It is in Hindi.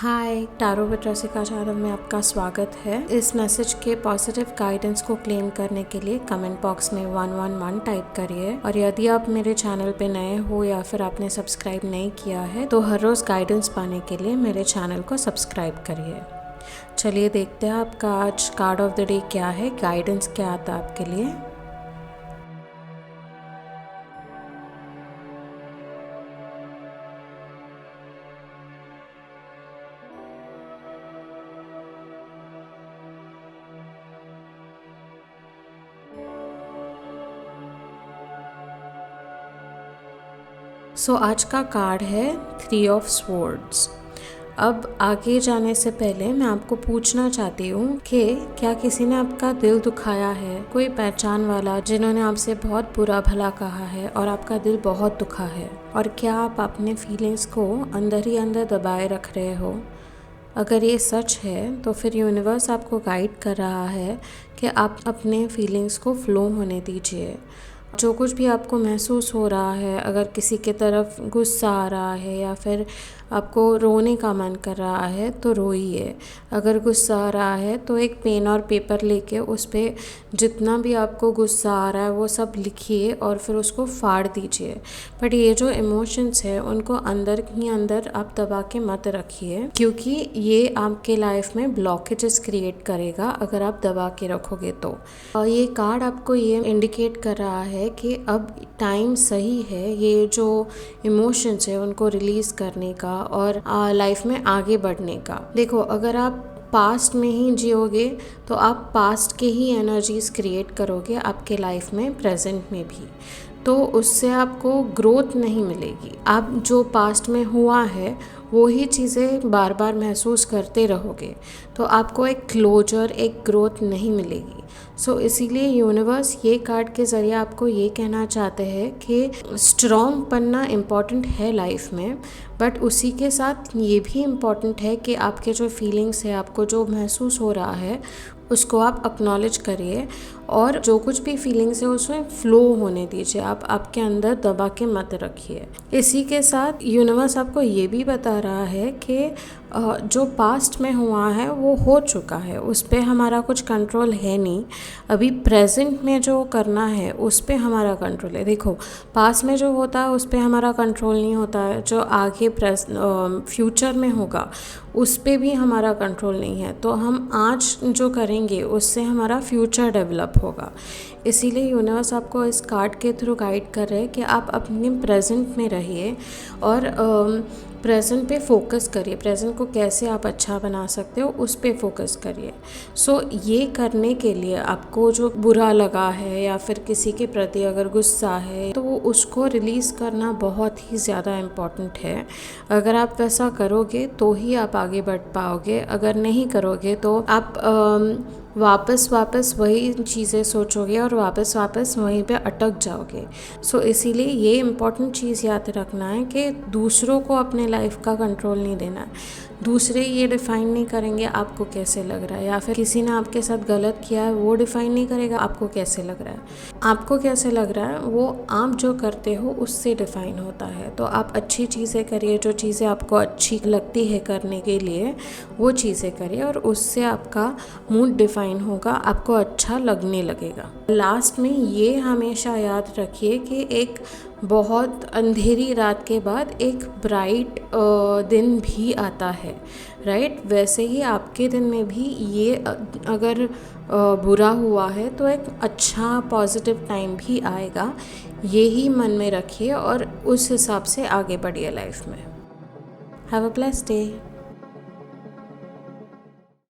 Hi, tarot with Rasika channel में आपका स्वागत है। इस मैसेज के पॉजिटिव गाइडेंस को क्लेम करने के लिए कमेंट बॉक्स में 111 टाइप करिए। और यदि आप मेरे चैनल पे नए हो या फिर आपने सब्सक्राइब नहीं किया है तो हर रोज़ गाइडेंस पाने के लिए मेरे चैनल को सब्सक्राइब करिए। चलिए देखते हैं आपका आज कार्ड ऑफ द डे क्या है, गाइडेंस क्या आता है आपके लिए। आज का कार्ड है 3 ऑफ स्वॉर्ड्स। अब आगे जाने से पहले मैं आपको पूछना चाहती हूँ कि क्या किसी ने आपका दिल दुखाया है, कोई पहचान वाला जिन्होंने आपसे बहुत बुरा भला कहा है और आपका दिल बहुत दुखा है, और क्या आप अपने फीलिंग्स को अंदर ही अंदर दबाए रख रहे हो। अगर ये सच है तो फिर यूनिवर्स आपको गाइड कर रहा है कि आप अपने फीलिंग्स को फ्लो होने दीजिए। जो कुछ भी आपको महसूस हो रहा है, अगर किसी के तरफ गुस्सा आ रहा है या फिर आपको रोने का मन कर रहा है तो रोइए। अगर गुस्सा आ रहा है तो एक पेन और पेपर लेके उस पर जितना भी आपको गुस्सा आ रहा है वो सब लिखिए और फिर उसको फाड़ दीजिए। बट ये जो इमोशंस है उनको अंदर ही अंदर आप दबा के मत रखिए, क्योंकि ये आपके लाइफ में ब्लॉकेजेस क्रिएट करेगा अगर आप दबा के रखोगे तो। ये कार्ड आपको ये इंडिकेट कर रहा है कि अब टाइम सही है ये जो इमोशंस है उनको रिलीज़ करने का और लाइफ में आगे बढ़ने का। देखो, अगर आप पास्ट में ही जियोगे तो आप पास्ट के ही एनर्जीज क्रिएट करोगे आपके लाइफ में, प्रेजेंट में भी, तो उससे आपको ग्रोथ नहीं मिलेगी। आप जो पास्ट में हुआ है वो ही चीज़ें बार बार महसूस करते रहोगे तो आपको एक क्लोजर, एक ग्रोथ नहीं मिलेगी। इसीलिए यूनिवर्स ये कार्ड के ज़रिए आपको ये कहना चाहते हैं कि स्ट्रॉन्ग बनना इम्पॉर्टेंट है लाइफ में, बट उसी के साथ ये भी इम्पॉर्टेंट है कि आपके जो फीलिंग्स है, आपको जो महसूस हो रहा है उसको आप एक्नॉलेज करिए और जो कुछ भी फीलिंग्स है उसमें फ़्लो होने दीजिए। आप आपके अंदर दबा के मत रखिए। इसी के साथ यूनिवर्स आपको ये भी बता रहा है कि जो पास्ट में हुआ है वो हो चुका है, उस पर हमारा कुछ कंट्रोल है नहीं। अभी प्रेजेंट में जो करना है उस पर हमारा कंट्रोल है। देखो, पास्ट में जो होता है उस पर हमारा कंट्रोल नहीं होता है, जो आगे फ्यूचर में होगा उस पर भी हमारा कंट्रोल नहीं है। तो हम आज जो करेंगे उससे हमारा फ्यूचर डेवलप होगा। इसीलिए यूनिवर्स आपको इस कार्ड के थ्रू गाइड कर रहे हैं कि आप अपने प्रेजेंट में रहिए और प्रेजेंट पे फोकस करिए। प्रेजेंट को कैसे आप अच्छा बना सकते हो उस पे फोकस करिए। ये करने के लिए आपको जो बुरा लगा है या फिर किसी के प्रति अगर गुस्सा है तो वो उसको रिलीज़ करना बहुत ही ज़्यादा इम्पॉर्टेंट है। अगर आप वैसा करोगे तो ही आप आगे बढ़ पाओगे, अगर नहीं करोगे तो आप वापस वही चीज़ें सोचोगे और वापस वहीं पे अटक जाओगे। इसीलिए ये इम्पॉर्टेंट चीज़ याद रखना है कि दूसरों को अपने लाइफ का कंट्रोल नहीं देना है। दूसरे ये डिफ़ाइन नहीं करेंगे आपको कैसे लग रहा है, या फिर किसी ने आपके साथ गलत किया है वो डिफ़ाइन नहीं करेगा आपको कैसे लग रहा है। आपको कैसे लग रहा है वो आप जो करते हो उससे डिफ़ाइन होता है। तो आप अच्छी चीज़ें करिए, जो चीज़ें आपको अच्छी लगती है करने के लिए वो चीज़ें करिए और उससे आपका मूड डिफ़ाइन होगा, आपको अच्छा लगने लगेगा। लास्ट में ये हमेशा याद रखिए कि एक बहुत अंधेरी रात के बाद एक ब्राइट दिन भी आता है, राइट? वैसे ही आपके दिन में भी ये अगर बुरा हुआ है तो एक अच्छा पॉजिटिव टाइम भी आएगा। ये ही मन में रखिए और उस हिसाब से आगे बढ़िए लाइफ में। Have a blessed day.